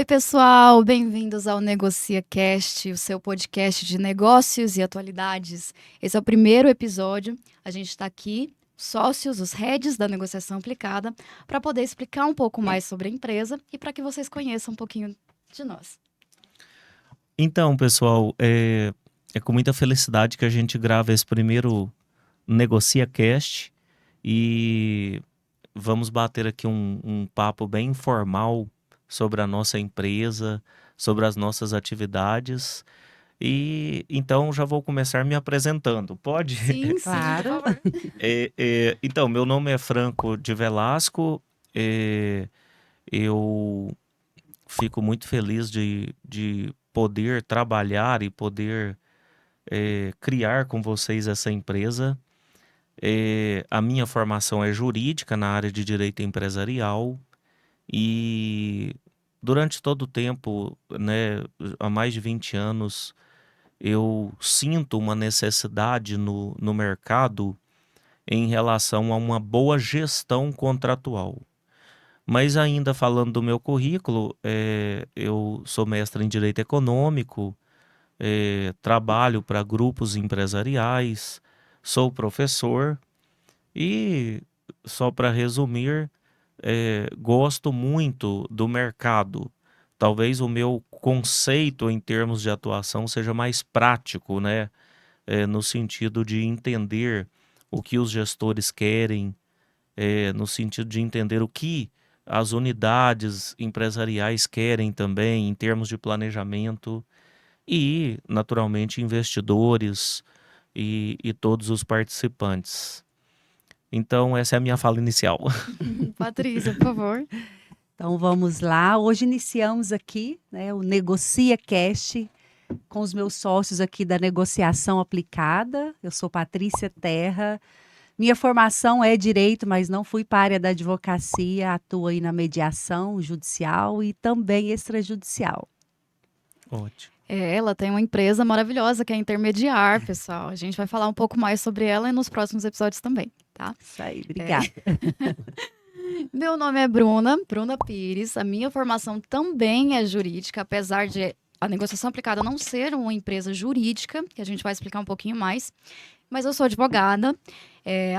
Oi, pessoal, bem-vindos ao Negocia Cast, o seu podcast de negócios e atualidades. Esse é o primeiro episódio. A gente está aqui, sócios, os heads da negociação aplicada, para poder explicar um pouco mais sobre a empresa e para que vocês conheçam um pouquinho de nós. Então, pessoal, é com muita felicidade que a gente grava esse primeiro Negocia Cast e vamos bater aqui um papo bem informal sobre a nossa empresa, sobre as nossas atividades. E então já vou começar me apresentando, pode? Sim, por Claro. favor. Então, meu nome é Franco de Velasco, eu fico muito feliz de poder trabalhar e poder criar com vocês essa empresa. A minha formação é jurídica na área de direito empresarial e durante todo o tempo, né, há mais de 20 anos, eu sinto uma necessidade no mercado em relação a uma boa gestão contratual. Mas ainda falando do meu currículo, eu sou mestre em Direito Econômico, trabalho para grupos empresariais, sou professor e, só para resumir, gosto muito do mercado. Talvez o meu conceito em termos de atuação seja mais prático, né? No sentido de entender o que os gestores querem, no sentido de entender o que as unidades empresariais querem também em termos de planejamento e, naturalmente, investidores e todos os participantes. Então, essa é a minha fala inicial. Patrícia, por favor. Então vamos lá. Hoje iniciamos aqui, né, o Negocia Cast com os meus sócios aqui da negociação aplicada. Eu sou Patrícia Terra. Minha formação é direito, mas não fui para a área da advocacia. Atuo aí na mediação judicial e também extrajudicial. Ótimo. Ela tem uma empresa maravilhosa que é a Intermediar, pessoal. A gente vai falar um pouco mais sobre ela e nos próximos episódios também, tá? Isso aí, obrigada. Meu nome é Bruna Pires. A minha formação também é jurídica, apesar de a negociação aplicada não ser uma empresa jurídica, que a gente vai explicar um pouquinho mais. Mas eu sou advogada,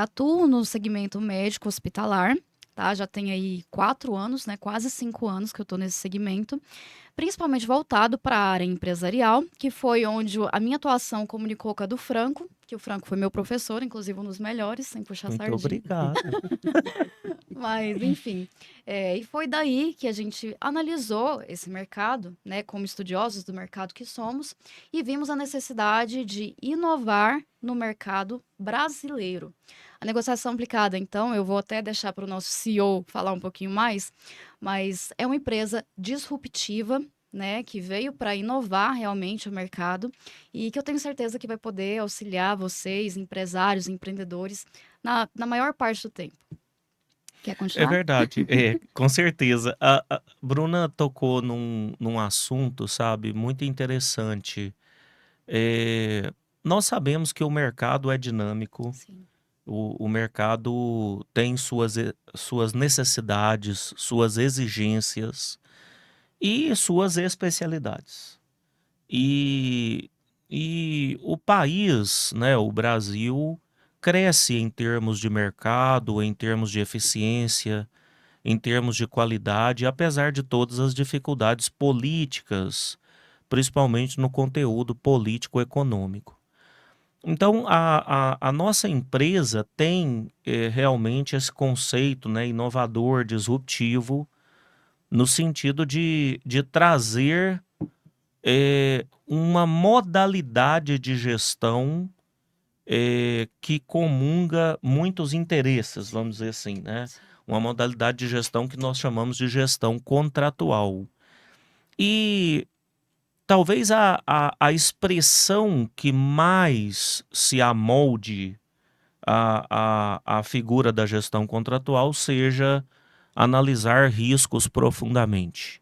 atuo no segmento médico hospitalar, tá? Já tem aí 4 anos, né? Quase 5 anos que eu estou nesse segmento, principalmente voltado para a área empresarial, que foi onde a minha atuação comunicou com a do Franco, que o Franco foi meu professor, inclusive um dos melhores, sem puxar Muito sardinha. obrigado. Mas, enfim, e foi daí que a gente analisou esse mercado, né, como estudiosos do mercado que somos, e vimos a necessidade de inovar no mercado brasileiro. A negociação aplicada, então, eu vou até deixar para o nosso CEO falar um pouquinho mais, mas é uma empresa disruptiva, né, que veio para inovar realmente o mercado e que eu tenho certeza que vai poder auxiliar vocês, empresários, empreendedores, na maior parte do tempo. Quer É continuar? verdade, com certeza. A Bruna tocou num assunto, sabe, muito interessante. Nós sabemos que o mercado é dinâmico, Sim. o mercado tem suas necessidades, suas exigências e suas especialidades. E, e o país, né, o Brasil, cresce em termos de mercado, em termos de eficiência, em termos de qualidade, apesar de todas as dificuldades políticas, principalmente no conteúdo político-econômico. Então, a nossa empresa tem realmente esse conceito, né, inovador, disruptivo, no sentido de trazer uma modalidade de gestão que comunga muitos interesses, vamos dizer assim, né? Uma modalidade de gestão que nós chamamos de gestão contratual. E talvez a expressão que mais se amolde a figura da gestão contratual seja analisar riscos profundamente.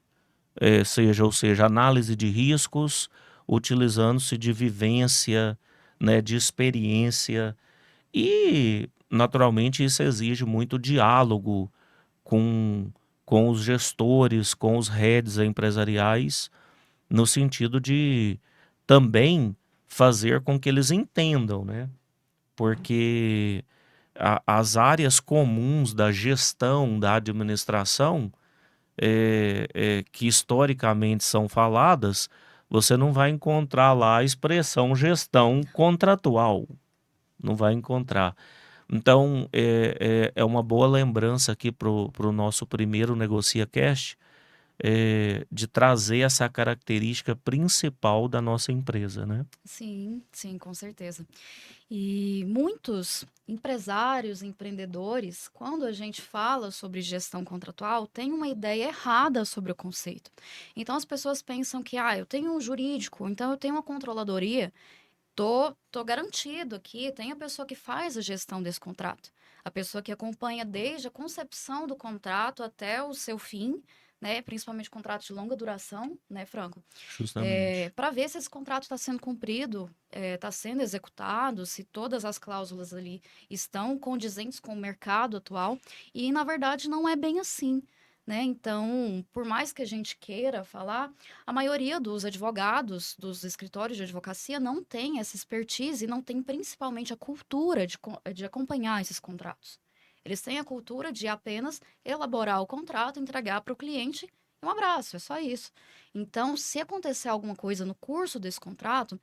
Ou seja, análise de riscos, utilizando-se de vivência, né, de experiência. E, naturalmente, isso exige muito diálogo com, com os gestores, com os heads empresariais, no sentido de também fazer com que eles entendam, né? Porque as áreas comuns da gestão, da administração, que historicamente são faladas, você não vai encontrar lá a expressão gestão contratual. Não vai encontrar. Então, é uma boa lembrança aqui para o nosso primeiro Negocia Cast, de trazer essa característica principal da nossa empresa, né? Sim, sim, com certeza. E muitos empresários, empreendedores, quando a gente fala sobre gestão contratual, têm uma ideia errada sobre o conceito. Então as pessoas pensam que, eu tenho um jurídico, então eu tenho uma controladoria, tô garantido aqui, tem a pessoa que faz a gestão desse contrato, a pessoa que acompanha desde a concepção do contrato até o seu fim, né, principalmente contratos de longa duração, né, Franco? Justamente. Para ver se esse contrato está sendo cumprido, está sendo executado, se todas as cláusulas ali estão condizentes com o mercado atual. E, na verdade, não é bem assim. Né? Então, por mais que a gente queira falar, a maioria dos advogados, dos escritórios de advocacia, não tem essa expertise e não tem principalmente a cultura de acompanhar esses contratos. Eles têm a cultura de apenas elaborar o contrato, entregar para o cliente e um abraço, é só isso. Então, se acontecer alguma coisa no curso desse contrato,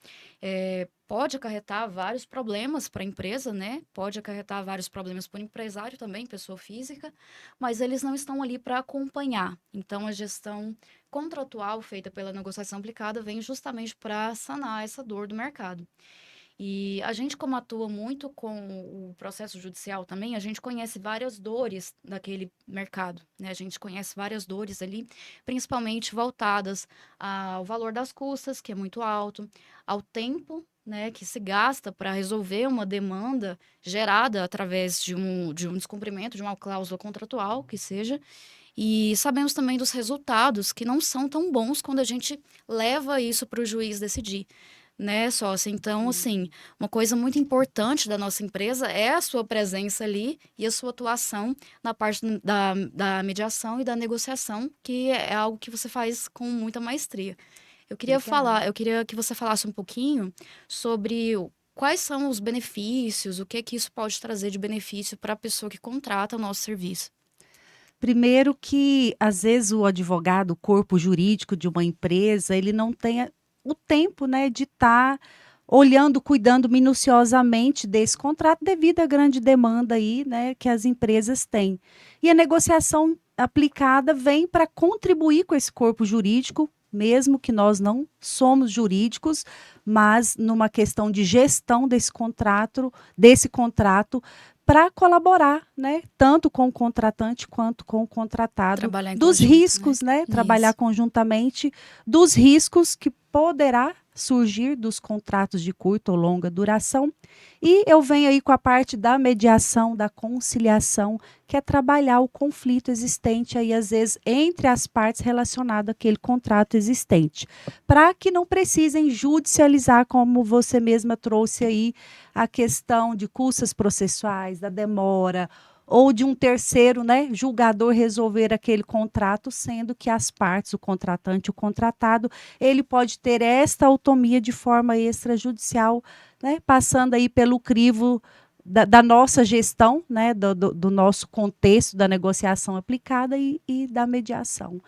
pode acarretar vários problemas para a empresa, né? Pode acarretar vários problemas para o empresário também, pessoa física, mas eles não estão ali para acompanhar. Então, a gestão contratual feita pela negociação aplicada vem justamente para sanar essa dor do mercado. E a gente, como atua muito com o processo judicial também, a gente conhece várias dores daquele mercado, né? A gente conhece várias dores ali, principalmente voltadas ao valor das custas, que é muito alto, ao tempo, né, que se gasta para resolver uma demanda gerada através de um descumprimento de uma cláusula contratual, que seja. E sabemos também dos resultados que não são tão bons quando a gente leva isso para o juiz decidir, né, sócia? Então, assim, uma coisa muito importante da nossa empresa é a sua presença ali e a sua atuação na parte da mediação e da negociação, que é algo que você faz com muita maestria. Obrigada. Eu queria que você falasse um pouquinho sobre quais são os benefícios, o que que isso pode trazer de benefício para a pessoa que contrata o nosso serviço. Primeiro que, às vezes, o advogado, o corpo jurídico de uma empresa, ele não tem o tempo, né, de estar olhando, cuidando minuciosamente desse contrato devido à grande demanda aí, né, que as empresas têm. E a negociação aplicada vem para contribuir com esse corpo jurídico, mesmo que nós não somos jurídicos, mas numa questão de gestão desse contrato para colaborar, né, tanto com o contratante quanto com o contratado, Trabalhar em dos conjunto, né? riscos, né, trabalhar Isso. conjuntamente, dos riscos que poderá surgir dos contratos de curta ou longa duração. E eu venho aí com a parte da mediação, da conciliação, que é trabalhar o conflito existente aí, às vezes, entre as partes relacionado àquele contrato existente, para que não precisem judicializar, como você mesma trouxe aí, a questão de custas processuais, da demora, ou de um terceiro, né, julgador resolver aquele contrato, sendo que as partes, o contratante e o contratado, ele pode ter esta autonomia de forma extrajudicial, né, passando aí pelo crivo da nossa gestão, né, do nosso contexto da negociação aplicada e da mediação.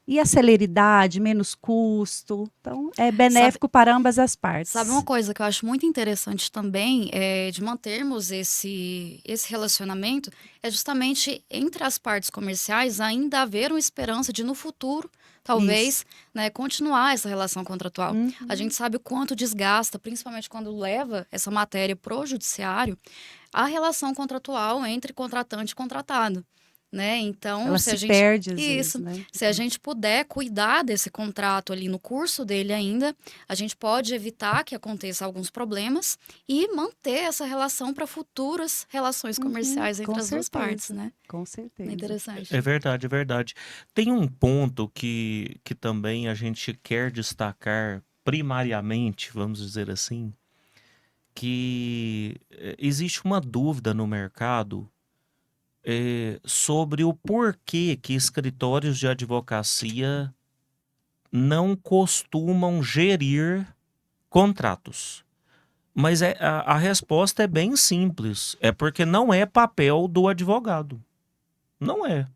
E a celeridade, menos custo, então é Sabe, benéfico para ambas as Sabe uma partes. coisa que eu acho muito interessante também, de mantermos esse relacionamento, é justamente entre as partes comerciais ainda haver uma esperança de, no futuro, Isso. talvez, né, continuar essa relação contratual. A Uhum. gente sabe o quanto desgasta, principalmente quando leva essa matéria para o judiciário, a relação contratual entre contratante e contratado. Né? Então, Ela se perde às vezes, isso, né? se a gente puder cuidar desse contrato ali no curso dele ainda, a gente pode evitar que aconteça alguns problemas e manter essa relação para futuras relações Uhum, comerciais entre as duas partes, né? com É certeza. interessante. É verdade, é verdade. Tem um ponto que também a gente quer destacar primariamente, vamos dizer assim, que existe uma dúvida no mercado sobre o porquê que escritórios de advocacia não costumam gerir contratos. Mas a resposta é bem simples. É porque não é papel do advogado. Não é.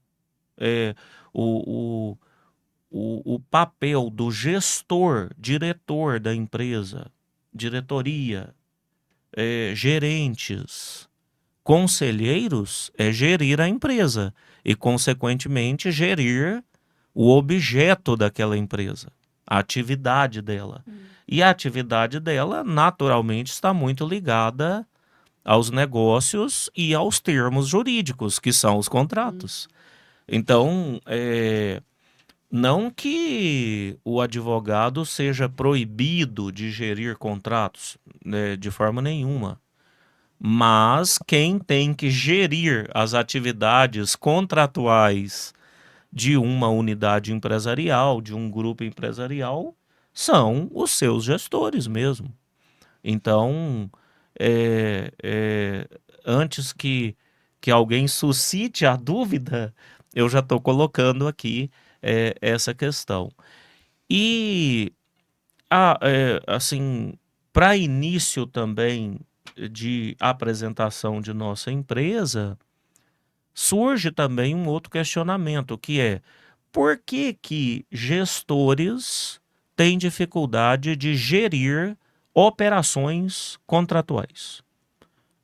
É o, o papel do gestor, diretor da empresa, diretoria, gerentes, conselheiros, é gerir a empresa e, consequentemente, gerir o objeto daquela empresa, a atividade dela. E a atividade dela, naturalmente, está muito ligada aos negócios e aos termos jurídicos, que são os contratos. Então, não que o advogado seja proibido de gerir contratos, né, de forma nenhuma. Mas quem tem que gerir as atividades contratuais de uma unidade empresarial, de um grupo empresarial, são os seus gestores mesmo. Então, antes que alguém suscite a dúvida, eu já estou colocando aqui essa questão. E, assim, para início também de apresentação de nossa empresa, surge também um outro questionamento, que é: por que que gestores têm dificuldade de gerir operações contratuais?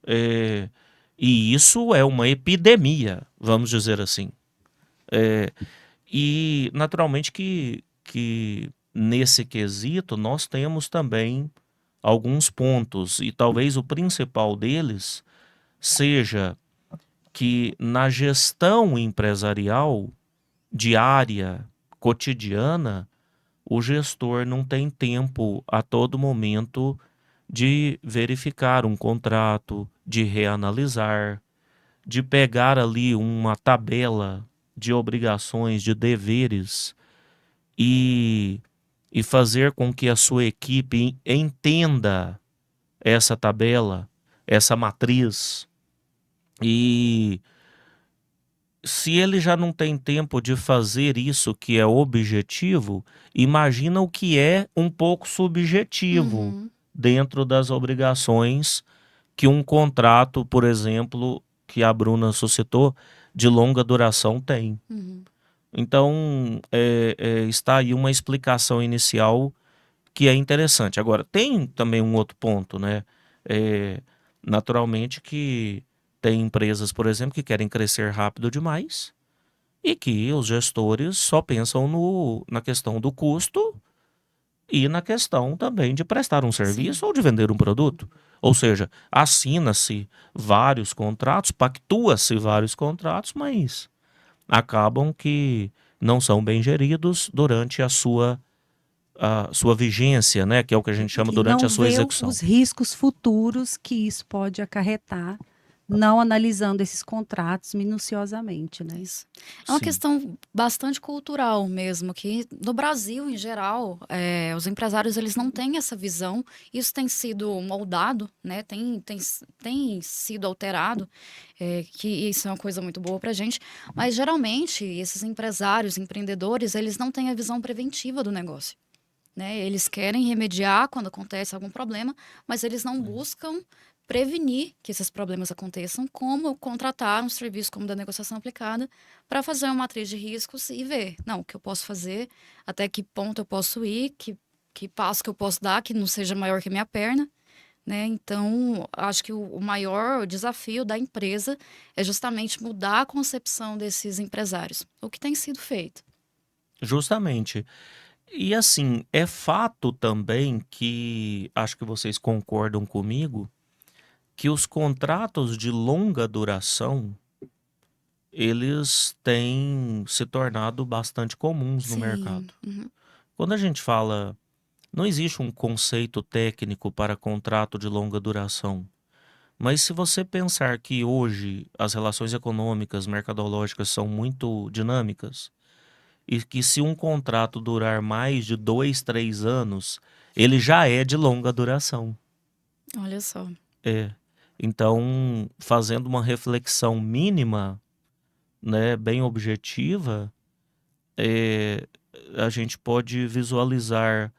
E isso é uma epidemia, vamos dizer assim. E naturalmente que nesse quesito nós temos também alguns pontos, e talvez o principal deles seja que na gestão empresarial diária, cotidiana, o gestor não tem tempo a todo momento de verificar um contrato, de reanalisar, de pegar ali uma tabela de obrigações, de deveres e, e fazer com que a sua equipe entenda essa tabela, essa matriz. E se ele já não tem tempo de fazer isso que é objetivo, imagina o que é um pouco subjetivo dentro das obrigações que um contrato, por exemplo, que a Bruna suscitou, de longa duração tem. Então, está aí uma explicação inicial que é interessante. Agora, tem também um outro ponto, né? Naturalmente que tem empresas, por exemplo, que querem crescer rápido demais e que os gestores só pensam na questão do custo e na questão também de prestar um serviço ou de vender um produto. Ou seja, assina-se vários contratos, pactua-se vários contratos, mas acabam que não são bem geridos durante a sua vigência, né? Que é o que a gente chama E durante não a sua vê execução. os riscos futuros que isso pode acarretar, não analisando esses contratos minuciosamente, né? Isso. É uma Sim. questão bastante cultural mesmo, que no Brasil, em geral, os empresários eles não têm essa visão. Isso tem sido moldado, né? Tem sido alterado, que isso é uma coisa muito boa para a gente. Mas, geralmente, esses empresários, empreendedores, eles não têm a visão preventiva do negócio, né? Eles querem remediar quando acontece algum problema, mas eles não buscam prevenir que esses problemas aconteçam, como contratar um serviço como da negociação aplicada para fazer uma matriz de riscos e ver, não, o que eu posso fazer, até que ponto eu posso ir, que passo que eu posso dar, que não seja maior que a minha perna, né? Então, acho que o maior desafio da empresa é justamente mudar a concepção desses empresários, o que tem sido feito. Justamente. E assim, é fato também que, acho que vocês concordam comigo, que os contratos de longa duração, eles têm se tornado bastante comuns no mercado. Quando a gente fala, não existe um conceito técnico para contrato de longa duração, mas se você pensar que hoje as relações econômicas, mercadológicas são muito dinâmicas, e que se um contrato durar mais de 2, 3 anos, ele já é de longa duração. Olha só. Então, fazendo uma reflexão mínima, né, bem objetiva, é, a gente pode visualizar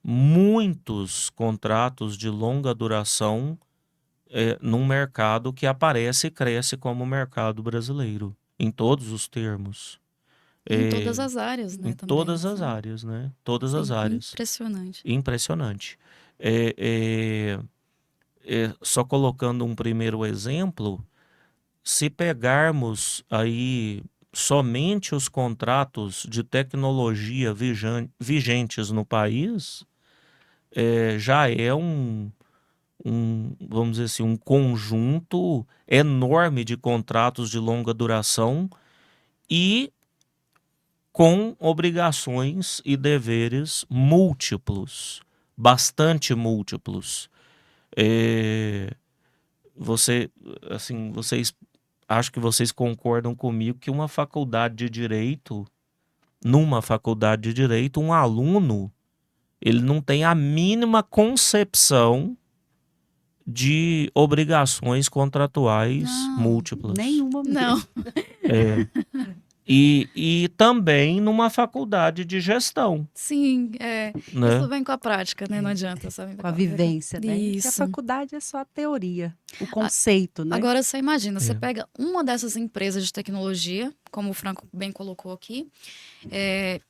muitos contratos de longa duração num mercado que aparece e cresce como o mercado brasileiro, em todos os termos. E em todas É, as áreas, em né, também, todas as assim. áreas, né? Todas as Sim, áreas. impressionante. Impressionante. É, só colocando um primeiro exemplo, se pegarmos aí somente os contratos de tecnologia vigentes no país, já é vamos dizer assim, um conjunto enorme de contratos de longa duração e com obrigações e deveres múltiplos, bastante múltiplos. É, você, assim, acho que vocês concordam comigo que numa faculdade de direito, um aluno, ele não tem a mínima concepção de obrigações contratuais Não, múltiplas. Nenhuma não. mesmo. É, e também numa faculdade de gestão, Sim, isso né? vem com a prática, né? Não É, adianta só vir com a com vivência, né? Que a Isso. faculdade é só a teoria, o A- conceito, né? Agora você imagina, você É. pega uma dessas empresas de tecnologia, como o Franco bem colocou aqui,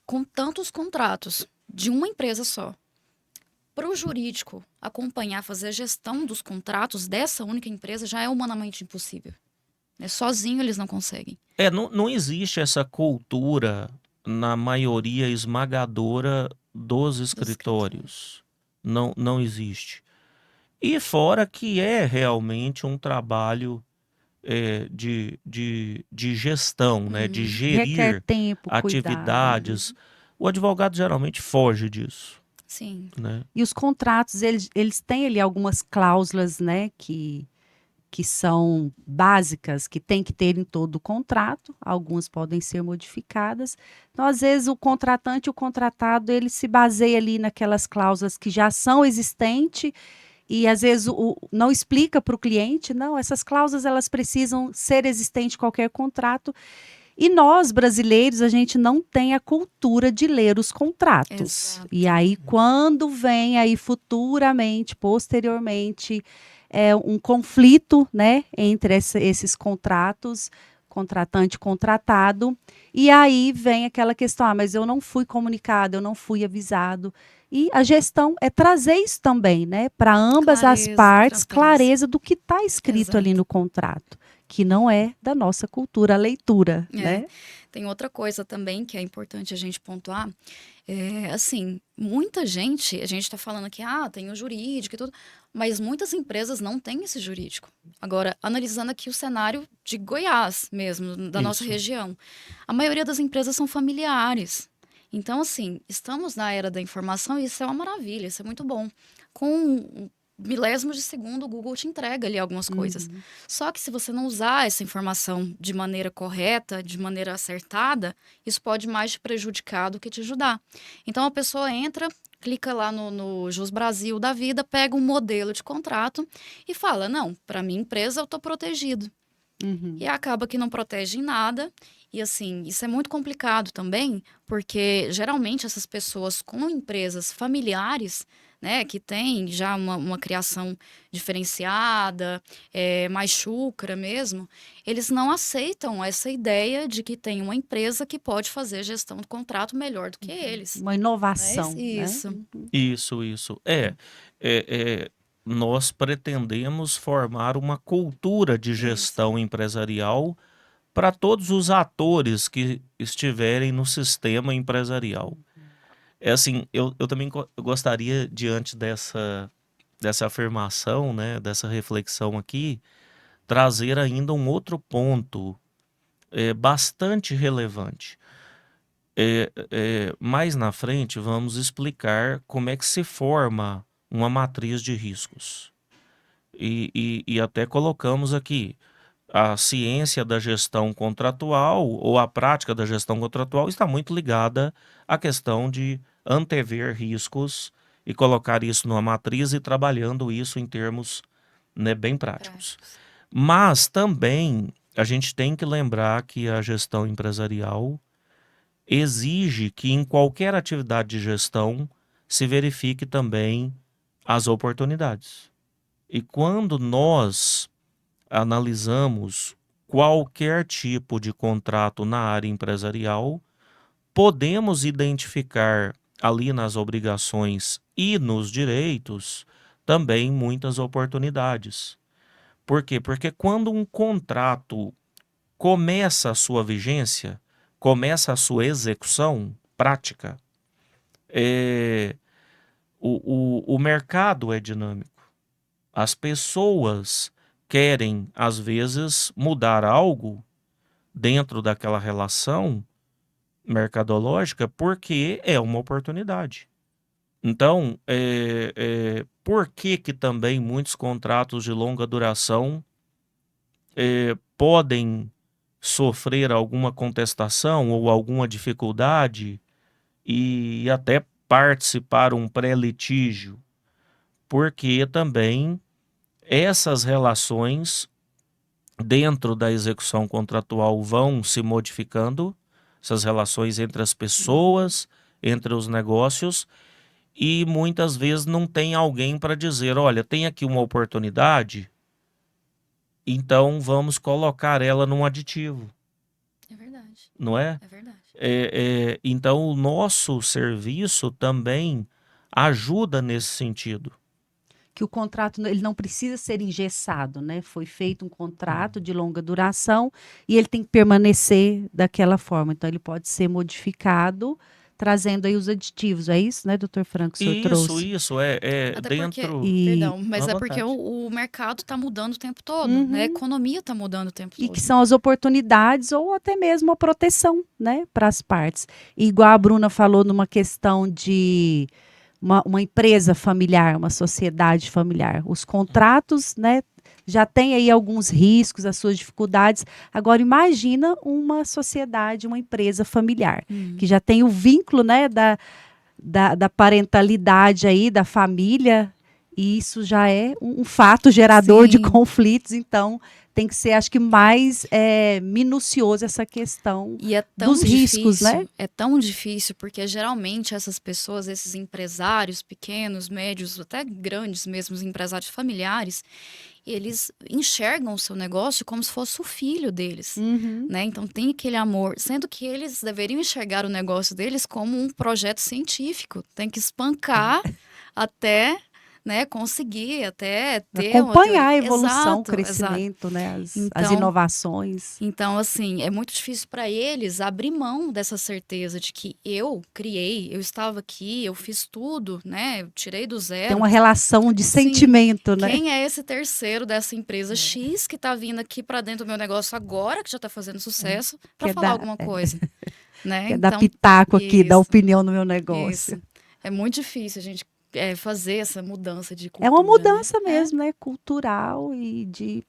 com tantos contratos de uma empresa só. Para o jurídico acompanhar, fazer a gestão dos contratos dessa única empresa já é humanamente impossível. Né? Sozinho eles não conseguem. Não existe essa cultura na maioria esmagadora dos Dos escritórios. escritórios. Não existe. E fora que é realmente um trabalho de gestão, né? De Requer gerir tempo, cuidado, né? atividades. O advogado geralmente foge disso, Sim, né? E os contratos, eles têm ali algumas cláusulas, né, que são básicas, que tem que ter em todo o contrato, algumas podem ser modificadas. Então, às vezes, o contratante e o contratado, ele se baseia ali naquelas cláusulas que já são existentes e, às vezes, não explica para o cliente, não, essas cláusulas, elas precisam ser existentes em qualquer contrato. E nós, brasileiros, a gente não tem a cultura de ler os contratos. exato. E aí, quando vem aí futuramente, posteriormente, um conflito, né, entre esses contratos, contratante e contratado, e aí vem aquela questão, mas eu não fui comunicado, eu não fui avisado. E a gestão é trazer isso também, né, para ambas as Clareza, partes, transparência. clareza do que está escrito ali Exato. no contrato, que não é da nossa cultura a leitura, É. né? Tem outra coisa também que é importante a gente pontuar. Assim, muita gente, a gente está falando aqui, tem o jurídico e tudo, mas muitas empresas não têm esse jurídico. Agora, analisando aqui o cenário de Goiás mesmo, da nossa Isso. região, a maioria das empresas são familiares. Então, assim, estamos na era da informação e isso é uma maravilha, isso é muito bom. Com milésimos de segundo, o Google te entrega ali algumas coisas. Só que se você não usar essa informação de maneira correta, de maneira acertada, isso pode mais te prejudicar do que te ajudar. Então a pessoa entra, clica lá no Jus Brasil da vida, pega um modelo de contrato e fala: não, para minha empresa eu estou protegido. Uhum. E acaba que não protege em nada. E assim, isso é muito complicado também, porque geralmente essas pessoas com empresas familiares, né, que têm já uma criação diferenciada, mais chucra mesmo, eles não aceitam essa ideia de que tem uma empresa que pode fazer gestão do contrato melhor do que eles. Uma Né? inovação, né? Isso. Isso. Nós pretendemos formar uma cultura de gestão empresarial para todos os atores que estiverem no sistema empresarial. É assim, eu também gostaria, diante dessa afirmação, né, dessa reflexão aqui, trazer ainda um outro ponto bastante relevante. Mais na frente, vamos explicar como é que se forma uma matriz de riscos. E até colocamos aqui a ciência da gestão contratual ou a prática da gestão contratual está muito ligada à questão de antever riscos e colocar isso numa matriz e trabalhando isso em termos, né, bem práticos. Mas também a gente tem que lembrar que a gestão empresarial exige que em qualquer atividade de gestão se verifique também as oportunidades. E quando nós analisamos qualquer tipo de contrato na área empresarial, podemos identificar ali nas obrigações e nos direitos também muitas oportunidades. Por quê? Porque quando um contrato começa a sua vigência, começa a sua execução prática, é, o mercado é dinâmico. As pessoas querem, às vezes, mudar algo dentro daquela relação mercadológica porque é uma oportunidade. Então, por que que também muitos contratos de longa duração podem sofrer alguma contestação ou alguma dificuldade e até participar um pré-litígio? Porque também essas relações dentro da execução contratual vão se modificando, essas relações entre as pessoas, entre os negócios, e muitas vezes não tem alguém para dizer, olha, tem aqui uma oportunidade, então vamos colocar ela num aditivo, É verdade, não é? é verdade. Então o nosso serviço também ajuda nesse sentido. Que o contrato ele não precisa ser engessado, né? Foi feito um contrato de longa duração e ele tem que permanecer daquela forma. Então, ele pode ser modificado, trazendo aí os aditivos. É isso, né, doutor Franco, que o senhor trouxe? Isso, Até porque, dentro... E, perdão, mas À é porque vontade. o mercado está mudando o tempo todo, né? A economia está mudando o tempo e que todo. são as oportunidades ou até mesmo a proteção, né, para as partes. E igual a Bruna falou numa questão de uma empresa familiar, uma sociedade familiar. Os contratos, né, já tem aí alguns riscos, as suas dificuldades. Agora, imagina uma sociedade, uma empresa familiar, que já tem o vínculo, né, da parentalidade aí, da família, e isso já é um fato gerador de Sim. conflitos, então tem que ser, acho que, mais minucioso essa questão E é tão dos riscos, difícil, né? é tão difícil, porque geralmente essas pessoas, esses empresários pequenos, médios, até grandes mesmo, os empresários familiares, eles enxergam o seu negócio como se fosse o filho deles, Uhum. né? Então tem aquele amor, sendo que eles deveriam enxergar o negócio deles como um projeto científico, tem que espancar até, né, conseguir até ter uma Acompanhar teoria. a evolução, o Exato, exato. crescimento, né? As Então, inovações. então, assim, é muito difícil para eles abrir mão dessa certeza de que eu criei, eu estava aqui, eu fiz tudo, né? Eu tirei do Tem zero. uma relação de Sim, sentimento, né? quem é esse terceiro dessa empresa X que tá vindo aqui para dentro do meu negócio agora, que já tá fazendo sucesso, para Quer falar dar, alguma coisa, né? quer dar Então, pitaco aqui, dar isso, opinião no meu negócio. isso. É muito difícil a gente fazer essa mudança de É uma cultura, né? mudança mesmo, né? Cultural e de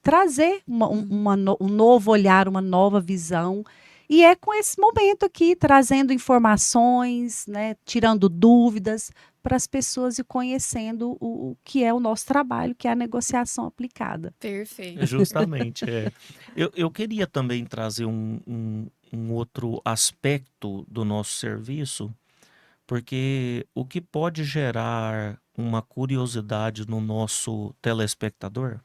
trazer um novo olhar, uma nova visão. E é com esse momento aqui, trazendo informações, né, tirando dúvidas para as pessoas e conhecendo o que é o nosso trabalho, que é a negociação aplicada. Perfeito. Justamente, é. Eu queria também trazer um outro aspecto do nosso serviço, porque o que pode gerar uma curiosidade no nosso telespectador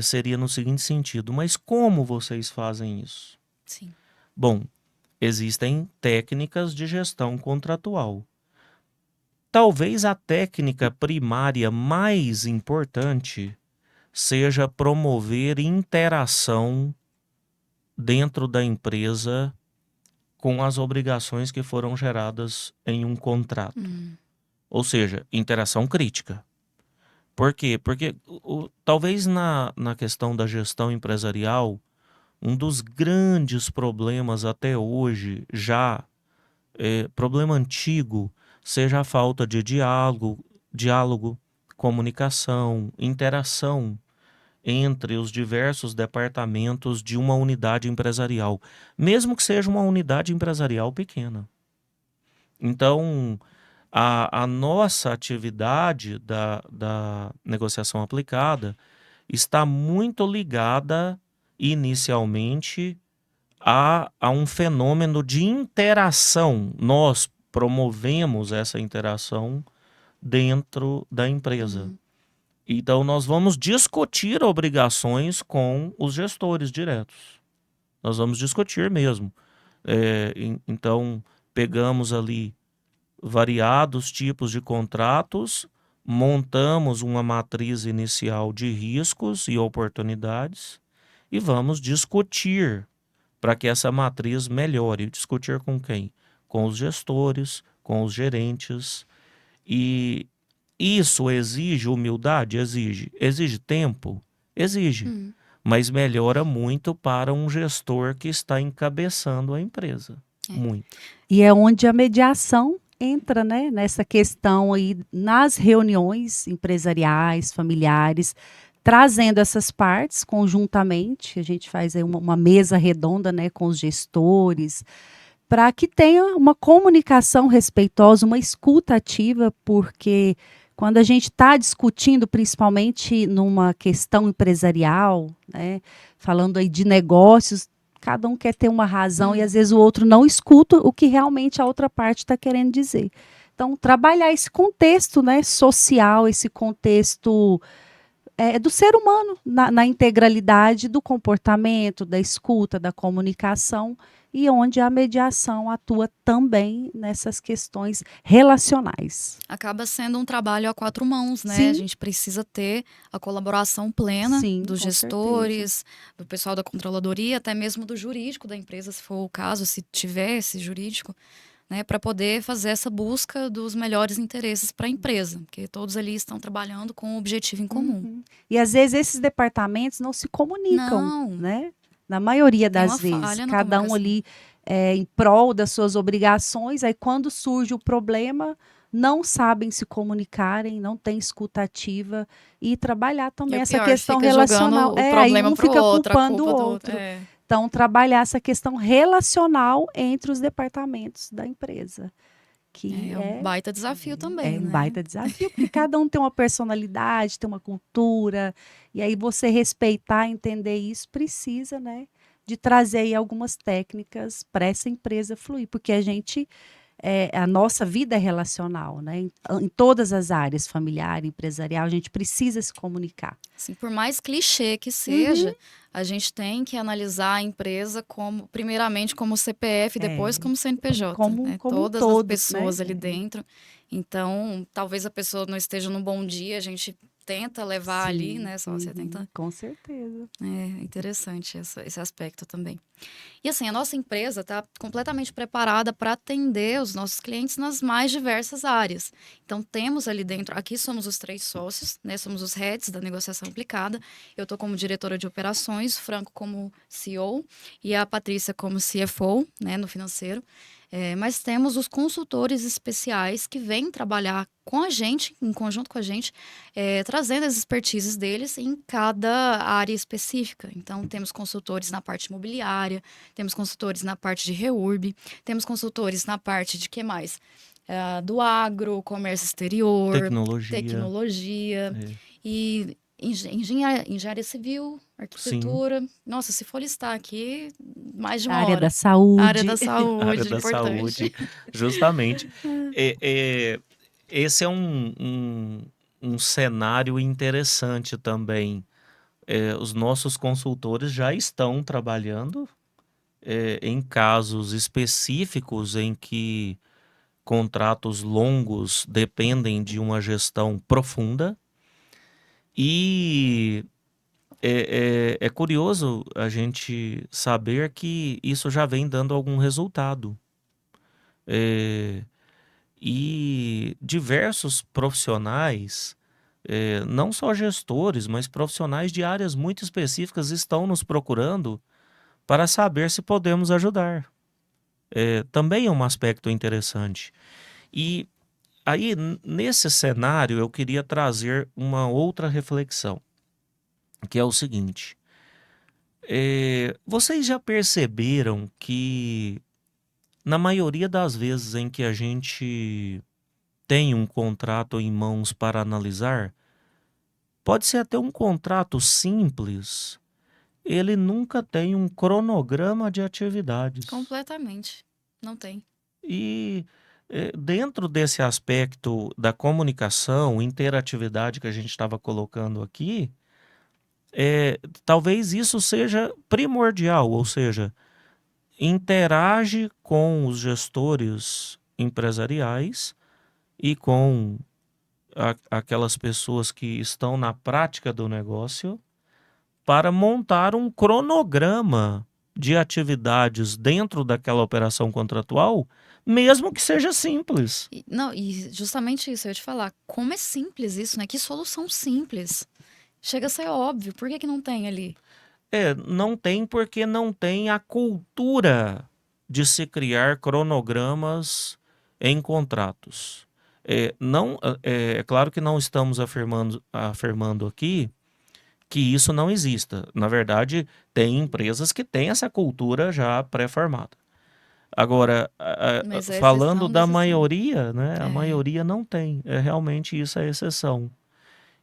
seria no seguinte sentido: mas como vocês fazem isso? Sim. Bom, existem técnicas de gestão contratual. Talvez a técnica primária mais importante seja promover interação dentro da empresa com as obrigações que foram geradas em um contrato. Ou seja, interação crítica. Por quê? Porque talvez na questão da gestão empresarial, um dos grandes problemas até hoje, problema antigo, seja a falta de diálogo, comunicação, interação entre os diversos departamentos de uma unidade empresarial, mesmo que seja uma unidade empresarial pequena. Então, a nossa atividade da negociação aplicada está muito ligada inicialmente a um fenômeno de interação. Nós promovemos essa interação dentro da empresa. Uhum. Então, nós vamos discutir obrigações com os gestores diretos. Nós vamos discutir mesmo. Então, pegamos ali variados tipos de contratos, montamos uma matriz inicial de riscos e oportunidades e vamos discutir para que essa matriz melhore. Discutir com quem? Com os gestores, com os gerentes. E isso exige humildade? Exige. Exige tempo? Exige. Uhum. Mas melhora muito para um gestor que está encabeçando a empresa. É. Muito. E é onde a mediação entra, né, nessa questão aí, nas reuniões empresariais, familiares, trazendo essas partes conjuntamente. A gente faz aí uma mesa redonda, né, com os gestores, para que tenha uma comunicação respeitosa, uma escuta ativa, porque quando a gente está discutindo, principalmente numa questão empresarial, né, falando aí de negócios, cada um quer ter uma razão e às vezes o outro não escuta o que realmente a outra parte está querendo dizer. Então, trabalhar esse contexto, né, social, esse contexto do ser humano, na integralidade do comportamento, da escuta, da comunicação, e onde a mediação atua também nessas questões relacionais. Acaba sendo um trabalho a quatro mãos, né? Sim. A gente precisa ter a colaboração plena Sim, dos com gestores, do pessoal da controladoria, até mesmo do jurídico da empresa, se for o caso, se tiver esse jurídico, né, para poder fazer essa busca dos melhores interesses para a empresa, porque todos ali estão trabalhando com um objetivo em comum. Uhum. E às vezes esses departamentos não se comunicam, Não, né? Na maioria tem uma das vezes, falha na cada um comunicação. ali em prol das suas obrigações, aí quando surge o problema, não sabem se comunicarem, não tem escuta ativa e trabalhar E também o essa pior, questão fica jogando relacional. o Aí problema um pro fica outro, a culpando o culpa do outro. outro. É. Então, trabalhar essa questão relacional entre os departamentos da empresa, que É um baita desafio também, é um né? baita desafio, porque cada um tem uma personalidade, tem uma cultura, e aí você respeitar, entender isso, precisa, né, de trazer aí algumas técnicas para essa empresa fluir, porque a nossa vida é relacional, né, em todas as áreas, familiar, empresarial, a gente precisa se comunicar. Assim, por mais clichê que seja, a gente tem que analisar a empresa como, primeiramente, como CPF, depois como CNPJ, Como né? um Todas as todo, pessoas né? ali dentro. Então, talvez a pessoa não esteja num bom dia, a gente tenta levar ali, né? Só você tenta. Com certeza. É interessante esse aspecto também. E assim, a nossa empresa está completamente preparada para atender os nossos clientes nas mais diversas áreas. Então, temos ali dentro, aqui somos os 3 sócios, né? Somos os heads da negociação aplicada. Eu estou como diretora de operações, o Franco como CEO e a Patrícia como CFO, né, no financeiro. Mas temos os consultores especiais que vêm trabalhar com a gente, em conjunto com a gente, trazendo as expertises deles em cada área específica. Então, temos consultores na parte imobiliária, temos consultores na parte de REURB, temos consultores na parte de que mais? Do agro, comércio exterior, tecnologia É. e engenharia civil, arquitetura. Nossa, se for listar aqui, mais de A uma área hora. da saúde. A área da A área saúde, da importante. saúde, justamente. Esse é um cenário interessante também. Os nossos consultores já estão trabalhando em casos específicos em que contratos longos dependem de uma gestão profunda. E é curioso a gente saber que isso já vem dando algum resultado. E diversos profissionais, não só gestores, mas profissionais de áreas muito específicas estão nos procurando para saber se podemos ajudar. Também é um aspecto interessante. E aí, nesse cenário, eu queria trazer uma outra reflexão, que é o seguinte: vocês já perceberam que, na maioria das vezes em que a gente tem um contrato em mãos para analisar, Pode ser até um contrato simples, ele nunca tem um cronograma de atividades. Completamente. Não tem. E dentro desse aspecto da comunicação, interatividade que a gente estava colocando aqui, talvez isso seja primordial, ou seja, interage com os gestores empresariais e com aquelas pessoas que estão na prática do negócio para montar um cronograma de atividades dentro daquela operação contratual, mesmo que seja simples. Não, e justamente isso, eu ia te falar. Como é simples isso, né? Que solução simples. Chega a ser óbvio. Por que que não tem ali? Não tem porque não tem a cultura de se criar cronogramas em contratos. É claro que não estamos afirmando aqui que isso não exista. Na verdade, tem empresas que têm essa cultura já pré-formada. Agora, Mas é falando exceção da da exceção. maioria, né? A maioria não tem. Realmente isso é exceção.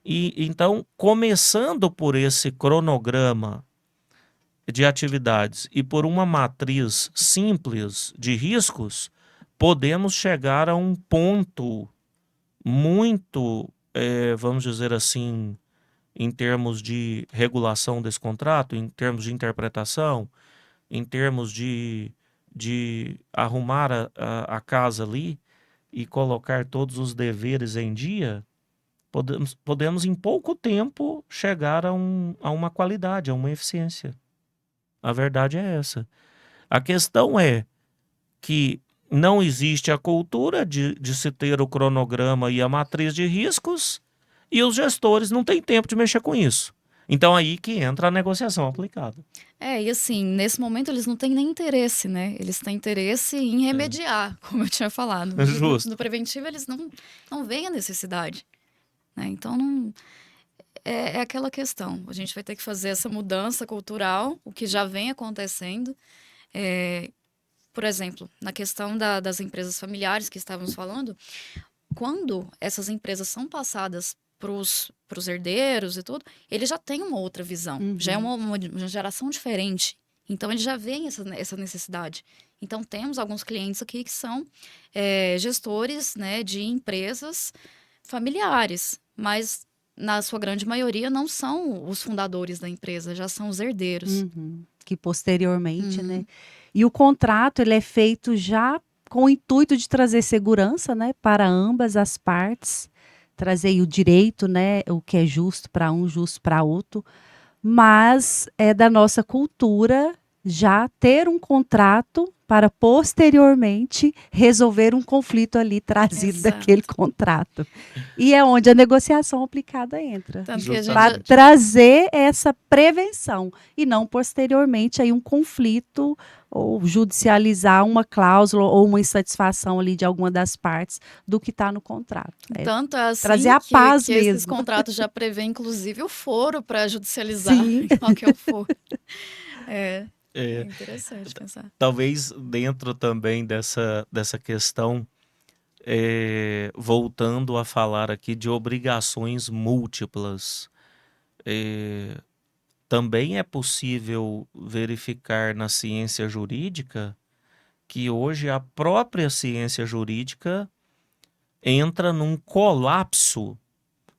E então, começando por esse cronograma de atividades e por uma matriz simples de riscos, podemos chegar a um ponto muito, vamos dizer assim, em termos de regulação desse contrato, em termos de interpretação, em termos de arrumar a casa ali e colocar todos os deveres em dia, podemos em pouco tempo chegar a uma qualidade, a uma eficiência. A verdade é essa. A questão é que não existe a cultura de se ter o cronograma e a matriz de riscos e os gestores não têm tempo de mexer com isso. Então aí que entra a negociação aplicada. E assim, nesse momento eles não têm nem interesse, né? Eles têm interesse em remediar, como eu tinha falado. Justo. No preventivo eles não veem a necessidade, né? Então não... É aquela questão. A gente vai ter que fazer essa mudança cultural, o que já vem acontecendo. Por exemplo, na questão das empresas familiares que estávamos falando, quando essas empresas são passadas para os herdeiros e tudo, eles já têm uma outra visão. Já é uma geração diferente. Então, eles já veem essa necessidade. Então, temos alguns clientes aqui que são gestores, né, de empresas familiares, mas na sua grande maioria não são os fundadores da empresa, já são os herdeiros. Que posteriormente, né? E o contrato, ele é feito já com o intuito de trazer segurança, né, para ambas as partes, trazer o direito, né, o que é justo para um, justo para outro, mas é da nossa cultura já ter um contrato para posteriormente resolver um conflito ali trazido Exato. daquele contrato. E é onde a negociação aplicada entra. Tanto que a gente Para trazer essa prevenção e não posteriormente aí um conflito ou judicializar uma cláusula ou uma insatisfação ali de alguma das partes do que está no contrato. Tanto é assim trazer a paz que esses mesmo. contratos já prevê, inclusive, o foro para judicializar Sim. qual que é o foro. É interessante pensar. Talvez dentro também dessa questão, voltando a falar aqui de obrigações múltiplas, também é possível verificar na ciência jurídica que hoje a própria ciência jurídica entra num colapso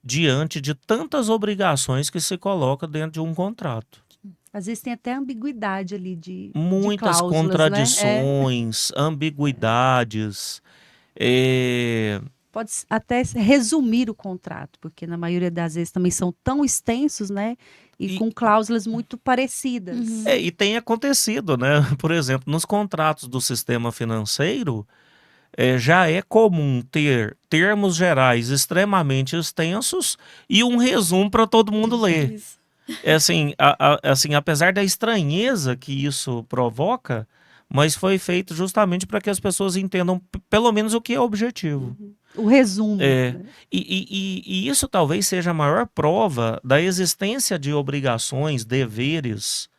diante de tantas obrigações que se coloca dentro de um contrato. Às vezes tem até ambiguidade ali de Muitas cláusulas, contradições, ambiguidades. Pode até resumir o contrato, porque na maioria das vezes também são tão extensos, né? E com cláusulas muito parecidas. E tem acontecido, né? Por exemplo, nos contratos do sistema financeiro, já é comum ter termos gerais extremamente extensos e um resumo para todo mundo ler. Isso. Assim, apesar da estranheza que isso provoca, mas foi feito justamente para que as pessoas entendam pelo menos o que é o objetivo. O resumo. E isso talvez seja a maior prova da existência de obrigações, deveres,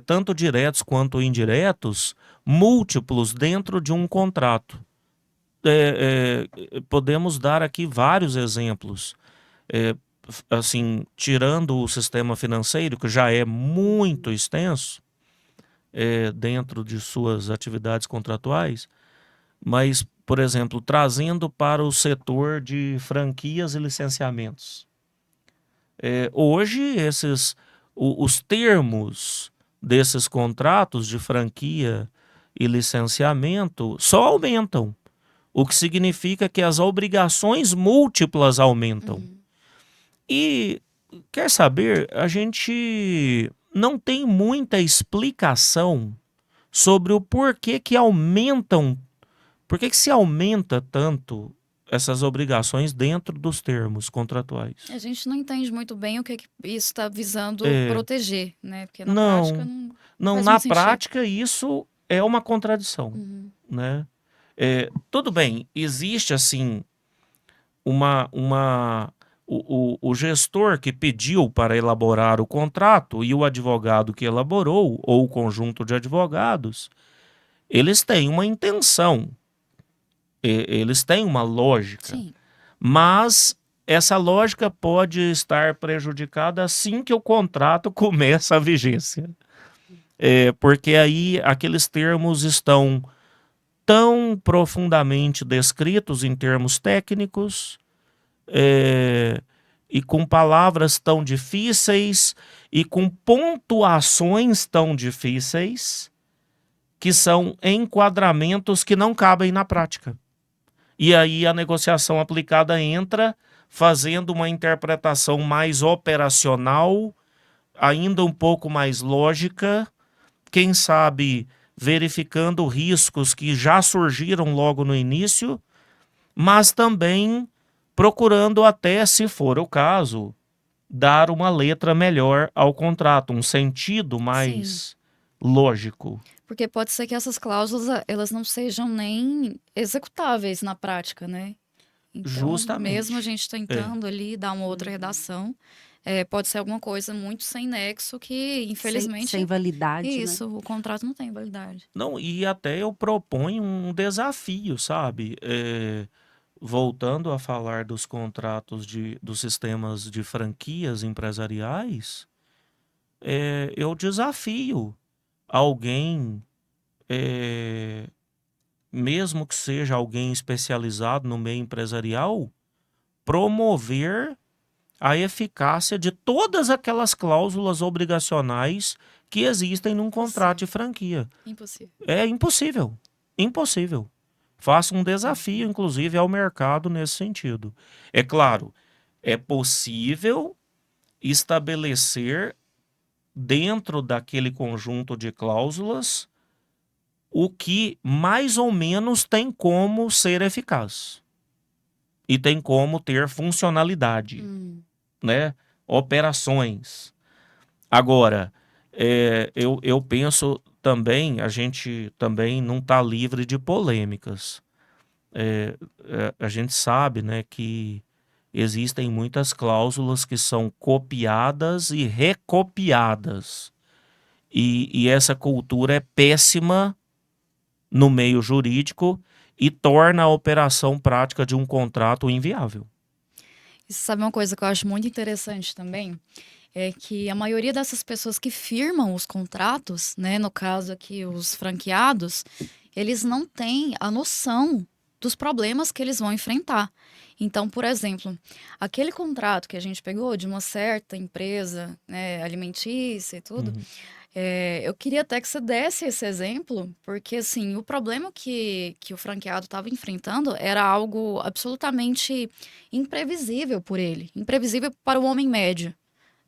tanto diretos quanto indiretos, múltiplos dentro de um contrato. Podemos dar aqui vários exemplos. assim, tirando o sistema financeiro, que já é muito extenso, dentro de suas atividades contratuais, mas, por exemplo, trazendo para o setor de franquias e licenciamentos. Hoje, os termos desses contratos de franquia e licenciamento só aumentam, o que significa que as obrigações múltiplas aumentam. Uhum. E, quer saber, a gente não tem muita explicação sobre o porquê que aumentam, por que se aumenta tanto essas obrigações dentro dos termos contratuais. A gente não entende muito bem o que isso está visando É, proteger, né? Porque na prática não, não faz na muito sentido. prática isso é uma contradição, Uhum. né? Tudo bem, existe assim o gestor que pediu para elaborar o contrato e o advogado que elaborou, ou o conjunto de advogados, eles têm uma intenção, eles têm uma lógica, Sim. mas essa lógica pode estar prejudicada assim que o contrato começa a vigência. Porque aí aqueles termos estão tão profundamente descritos em termos técnicos, e com palavras tão difíceis e com pontuações tão difíceis, que são enquadramentos que não cabem na prática. E aí a negociação aplicada entra fazendo uma interpretação mais operacional, ainda um pouco mais lógica, quem sabe verificando riscos que já surgiram logo no início, mas também procurando até, se for o caso, dar uma letra melhor ao contrato, um sentido Sim. mais lógico. Porque pode ser que essas cláusulas elas não sejam nem executáveis na prática, né? Então, mesmo a Justamente. gente tentando ali dar uma outra redação, pode ser alguma coisa muito sem nexo que, Sem infelizmente, validade, né? isso, o contrato não tem validade. Não, e até eu proponho um desafio, sabe? Voltando a falar dos contratos dos sistemas de franquias empresariais, eu desafio alguém, mesmo que seja alguém especializado no meio empresarial, promover a eficácia de todas aquelas cláusulas obrigacionais que existem num contrato de franquia. Impossível. É impossível. Impossível. Faço um desafio, inclusive, ao mercado nesse sentido. É claro, é possível estabelecer dentro daquele conjunto de cláusulas o que mais ou menos tem como ser eficaz e tem como ter funcionalidade, né? Operações. Agora, eu penso também, a gente também não está livre de polêmicas. A gente sabe, né, que existem muitas cláusulas que são copiadas e recopiadas. E essa cultura é péssima no meio jurídico e torna a operação prática de um contrato inviável. E você sabe uma coisa que eu acho muito interessante também? É que a maioria dessas pessoas que firmam os contratos, né, no caso aqui os franqueados, eles não têm a noção dos problemas que eles vão enfrentar. Então, por exemplo, aquele contrato que a gente pegou de uma certa empresa, né, alimentícia e tudo, Uhum. eu queria até que você desse esse exemplo, porque assim, o problema que o franqueado estava enfrentando era algo absolutamente imprevisível por ele, imprevisível para o homem médio,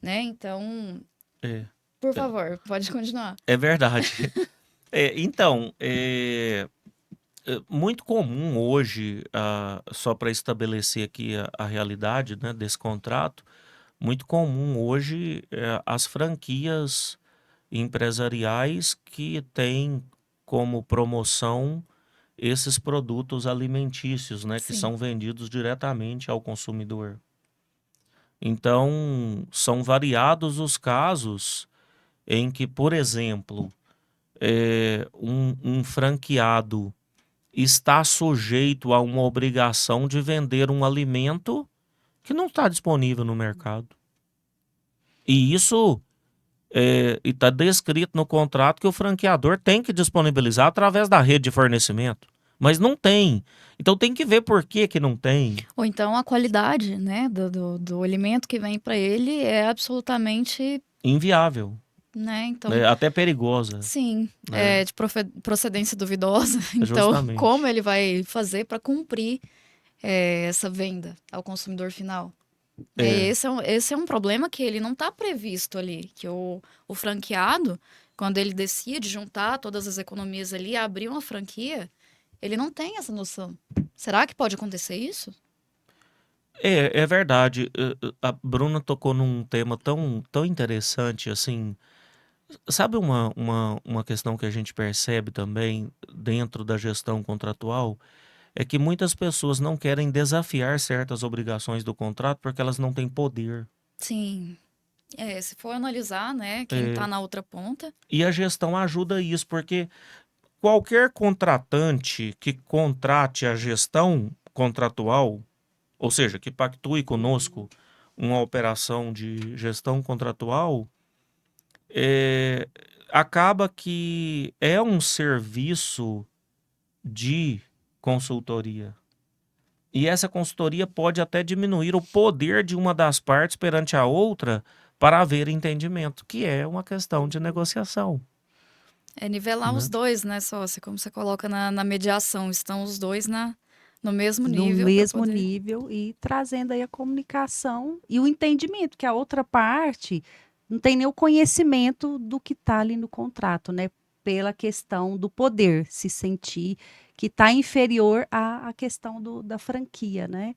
né? Então, É, por favor, pode continuar. é verdade. Então, muito comum hoje, só para estabelecer aqui a realidade, né, desse contrato, muito comum hoje as franquias empresariais que têm como promoção esses produtos alimentícios, né, que Sim, são vendidos diretamente ao consumidor. Então, são variados os casos em que, por exemplo, um franqueado está sujeito a uma obrigação de vender um alimento que não está disponível no mercado. E isso está descrito no contrato que o franqueador tem que disponibilizar através da rede de fornecimento. Mas não tem. Então tem que ver por que que não tem. Ou então a qualidade, né, do alimento que vem para ele é absolutamente, Inviável, né? Então, né? Até perigosa, sim, né? é de procedência duvidosa. Então, Justamente. como ele vai fazer para cumprir essa venda ao consumidor final? É. Esse é um problema que ele não está previsto ali, que o franqueado, quando ele decide juntar todas as economias ali e abrir uma franquia, ele não tem essa noção. Será que pode acontecer isso? É verdade. A Bruna tocou num tema tão interessante, assim. Sabe uma questão que a gente percebe também dentro da gestão contratual? É que muitas pessoas não querem desafiar certas obrigações do contrato porque elas não têm poder. Sim. Se for analisar, né, quem está É, na outra ponta, e a gestão ajuda isso, porque qualquer contratante que contrate a gestão contratual, ou seja, que pactue conosco uma operação de gestão contratual, é, acaba que é um serviço de consultoria. E essa consultoria pode até diminuir o poder de uma das partes perante a outra para haver entendimento, que é uma questão de negociação, é nivelar os né? dois, né, sócia? Como você coloca na mediação, estão os dois no mesmo No nível para mesmo poder. nível e trazendo aí a comunicação e o entendimento, que a outra parte não tem nem o conhecimento do que está ali no contrato, né? Pela questão do poder, se sentir que está inferior à questão da franquia, né?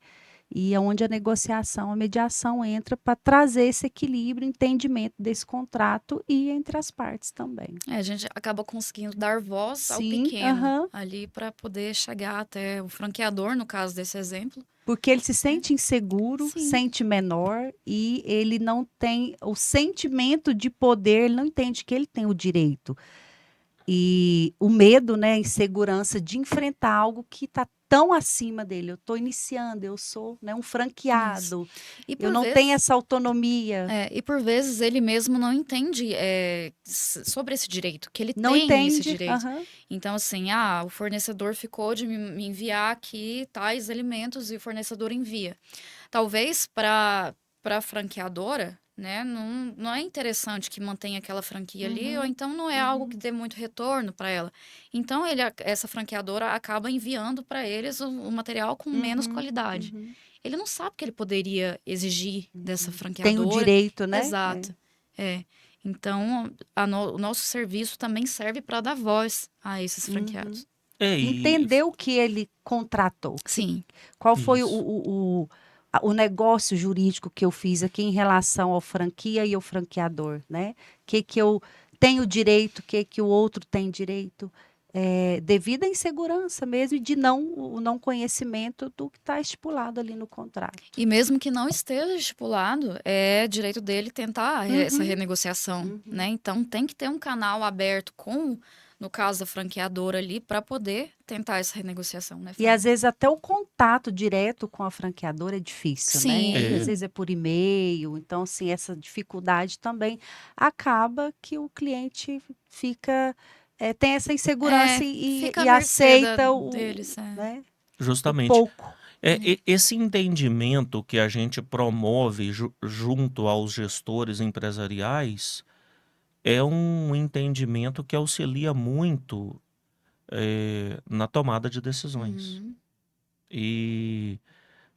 E é onde a negociação, a mediação entra para trazer esse equilíbrio, entendimento desse contrato e entre as partes também. A gente acaba conseguindo dar voz ao Sim, pequeno aham. ali para poder chegar até o franqueador, no caso desse exemplo, Porque ele se né? sente inseguro, Sim, sente menor e ele não tem o sentimento de poder, ele não entende que ele tem o direito. E o medo, né, a insegurança de enfrentar algo que está tão acima dele. Eu estou iniciando, eu sou, né, um isso. franqueado, E eu por não tenho vezes, essa autonomia. e por vezes ele mesmo não entende sobre esse direito, que ele Não tem esse entende? direito. Aham. Então, assim, o fornecedor ficou de me enviar aqui tais alimentos e o fornecedor envia. Talvez para a franqueadora, né, não é interessante que mantenha aquela franquia ali, ou Uhum, então não é algo que uhum, dê muito retorno para ela. Então, essa franqueadora acaba enviando para eles o material com menos uhum, qualidade. uhum, Ele não sabe que ele poderia exigir dessa uhum. Tem o franqueadora. direito, né? É. Exato. É. Então, o nosso serviço também serve para dar voz a esses Uhum. franqueados. E Entender o que ele contratou, Sim. qual foi isso. o negócio jurídico que eu fiz aqui em relação ao franquia e ao franqueador, né? Que eu tenho direito, que o outro tem direito, devido à insegurança mesmo e de o não conhecimento do que está estipulado ali no contrato. E mesmo que não esteja estipulado, é direito dele tentar essa Uhum, renegociação, uhum. né? Então tem que ter um canal aberto no caso da franqueadora ali, para poder tentar essa renegociação, né, E Fábio? às vezes até o contato direto com a franqueadora é difícil, né? Às É, Sim, vezes é por e-mail, então assim, essa dificuldade também acaba que o cliente fica, tem essa insegurança fica e à mercê aceita deles. né, o justamente. pouco. Esse entendimento que a gente promove junto aos gestores empresariais é um entendimento que auxilia muito na tomada de decisões. Uhum. E,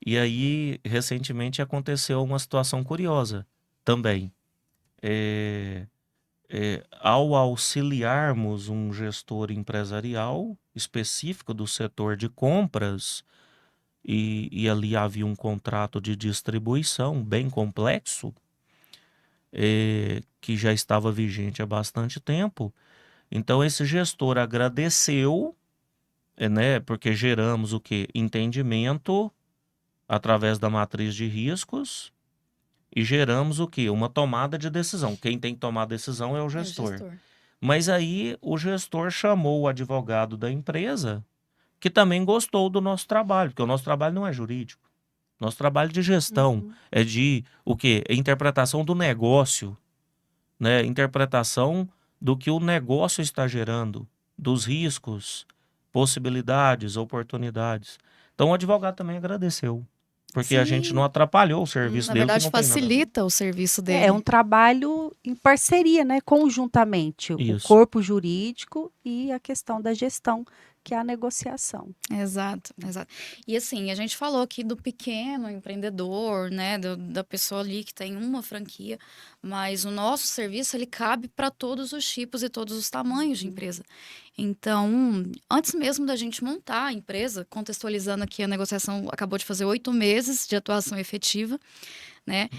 e aí, recentemente, aconteceu uma situação curiosa também. É, ao auxiliarmos um gestor empresarial específico do setor de compras, e ali havia um contrato de distribuição bem complexo, que já estava vigente há bastante tempo. Então, esse gestor agradeceu, né, porque geramos o quê? Entendimento através da matriz de riscos e geramos o quê? Uma tomada de decisão. Quem tem que tomar a decisão é o É o gestor. gestor. Mas aí o gestor chamou o advogado da empresa, que também gostou do nosso trabalho, porque o nosso trabalho não é jurídico. Nosso trabalho de gestão Uhum. é de o quê? É interpretação do negócio, né? Interpretação do que o negócio está gerando, dos riscos, possibilidades, oportunidades. Então o advogado também agradeceu, porque a gente não Sim, atrapalhou o serviço na dele, que verdade não tem nada a ver. facilita o serviço É um dele. trabalho em parceria, né? Conjuntamente, o Isso. corpo jurídico e a questão da gestão, que é a negociação. Exato, exato. E assim, a gente falou aqui do pequeno empreendedor, né, da pessoa ali que tem uma franquia, mas o nosso serviço ele cabe para todos os tipos e todos os tamanhos de empresa. Então, antes mesmo da gente montar a empresa, contextualizando aqui, a negociação acabou de fazer 8 meses de atuação efetiva, né?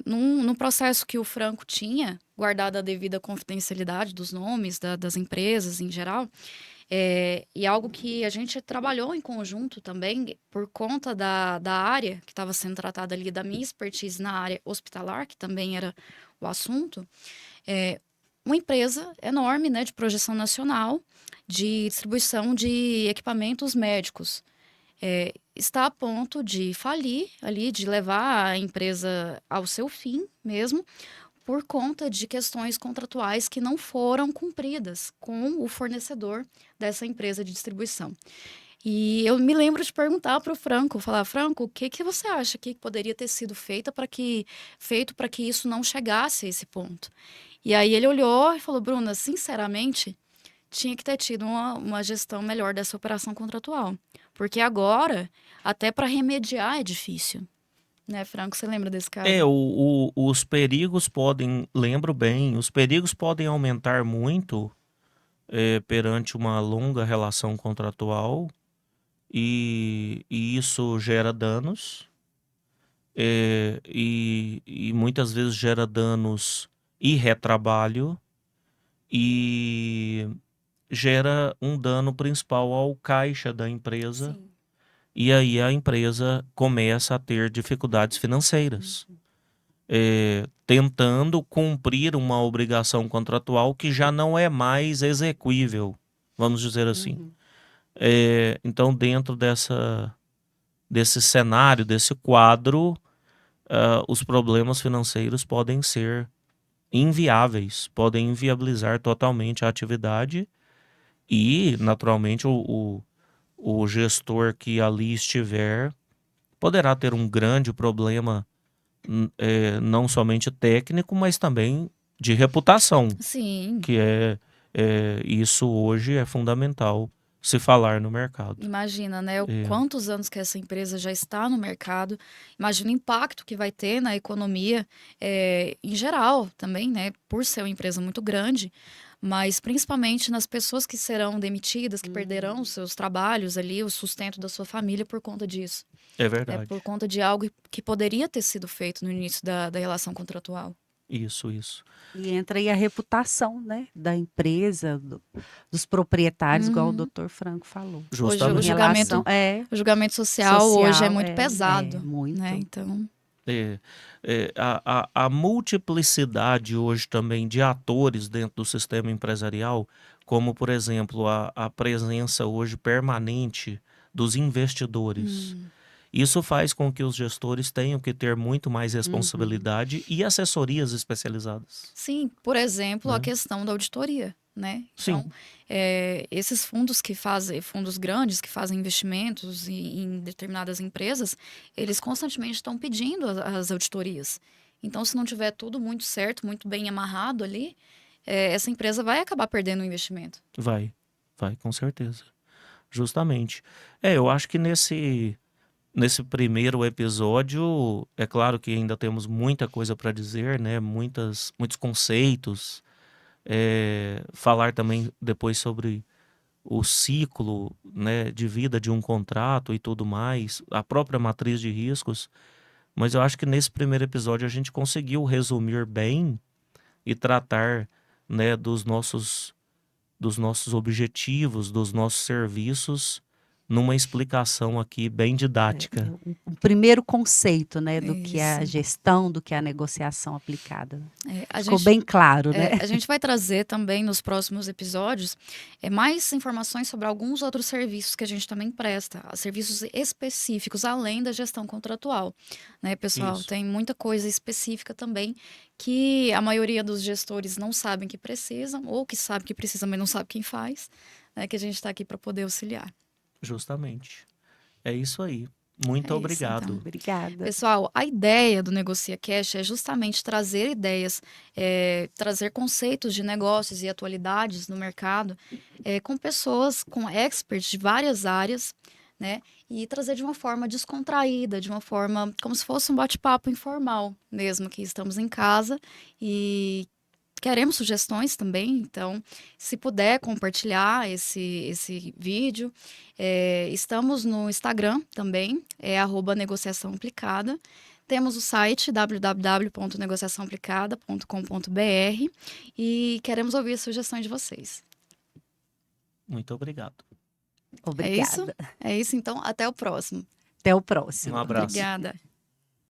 No processo que o Franco tinha, guardada a devida confidencialidade dos nomes das empresas em geral, e algo que a gente trabalhou em conjunto também, por conta da área que estava sendo tratada ali, da minha expertise na área hospitalar, que também era o assunto, é uma empresa enorme, né, de projeção nacional, de distribuição de equipamentos médicos. Está a ponto de falir ali, de levar a empresa ao seu fim mesmo, por conta de questões contratuais que não foram cumpridas com o fornecedor dessa empresa de distribuição. E eu me lembro de perguntar para o Franco, falar, Franco, o que que você acha que poderia ter sido feito para que isso não chegasse a esse ponto? E aí ele olhou e falou, Bruna, sinceramente, tinha que ter tido uma gestão melhor dessa operação contratual. Porque agora, até para remediar é difícil. Né, Franco? Você lembra desse caso? Os perigos podem, lembro bem, os perigos podem aumentar muito perante uma longa relação contratual e isso gera danos e muitas vezes gera danos e retrabalho e gera um dano principal ao caixa da empresa Sim. e aí a empresa começa a ter dificuldades financeiras. Tentando cumprir uma obrigação contratual que já não é mais exequível, vamos dizer assim. Uhum. Então, dentro desse cenário, desse quadro, os problemas financeiros podem ser inviáveis, podem inviabilizar totalmente a atividade e, naturalmente, o gestor que ali estiver poderá ter um grande problema não somente técnico, mas também de reputação, Sim. que isso hoje é fundamental se falar no mercado. Imagina, né? É, Quantos anos que essa empresa já está no mercado. Imagina o impacto que vai ter na economia, em geral também, né? Por ser uma empresa muito grande, mas principalmente nas pessoas que serão demitidas, que perderão os seus trabalhos ali, o sustento da sua família por conta disso. é Né? Por verdade. conta de algo que poderia ter sido feito no início da relação contratual. Isso, isso. E entra aí a reputação, né, da empresa, dos proprietários, igual o Uhum. doutor Franco falou. Hoje Em o Justamente. relação, o julgamento social hoje é social, muito pesado, né? muito. Então, A multiplicidade hoje também de atores dentro do sistema empresarial, como, por exemplo, a presença hoje permanente dos investidores. Isso faz com que os gestores tenham que ter muito mais responsabilidade e assessorias especializadas, sim, por exemplo, a né? questão da auditoria, né? Então, Sim, esses fundos que fazem, fundos grandes que fazem investimentos em determinadas empresas, eles constantemente estão pedindo as auditorias. Então, se não tiver tudo muito certo, muito bem amarrado ali, essa empresa vai acabar perdendo o investimento. vai, com certeza. Justamente. Eu acho que nesse primeiro episódio, é claro que ainda temos muita coisa para dizer, né? Muitos conceitos. Falar também depois sobre o ciclo, né, de vida de um contrato e tudo mais, a própria matriz de riscos. Mas eu acho que nesse primeiro episódio a gente conseguiu resumir bem e tratar, né, dos nossos objetivos, dos nossos serviços numa explicação aqui bem didática. Um primeiro conceito, né, do que é a Isso. gestão, do que é a negociação aplicada. A Ficou gente, bem claro, né? a gente vai trazer também nos próximos episódios mais informações sobre alguns outros serviços que a gente também presta, serviços específicos, além da gestão contratual, né, pessoal? Isso. Tem muita coisa específica também que a maioria dos gestores não sabem que precisam, ou que sabe que precisam, mas não sabe quem faz, né, que a gente está aqui para poder auxiliar. Justamente. É isso aí. Muito É isso, então. obrigado. Obrigada. Pessoal, a ideia do Negocia Cash é justamente trazer ideias, trazer conceitos de negócios e atualidades no mercado com pessoas, com experts de várias áreas, né? E trazer de uma forma descontraída, de uma forma como se fosse um bate-papo informal mesmo, que estamos em casa e queremos sugestões também, então, se puder compartilhar esse vídeo. Estamos no Instagram também, @negociação aplicada. Temos o site www.negociaçãoaplicada.com.br e queremos ouvir as sugestões de vocês. Muito obrigado. É isso? Obrigada. É isso, então, até o próximo. Até o próximo. Um abraço. Obrigada.